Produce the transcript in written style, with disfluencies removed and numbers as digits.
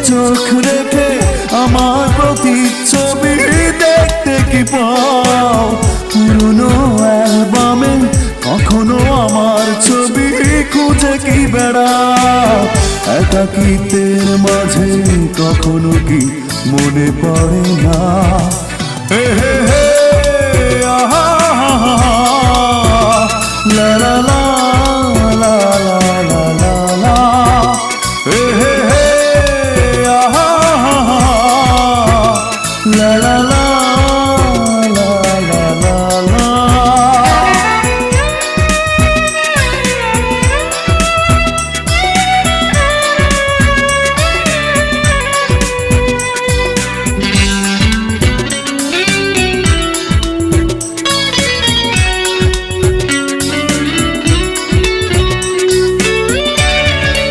চোখ রেখে আমার প্রতিচ্ছবি দেখতে কি পাও? পুরনো অ্যালবামে কখনো আমার ছবি খুঁজে কি বেড়াও? একাকিত্বের মাঝে কখনো কি মনে পড়ে না? হে হে হে আহা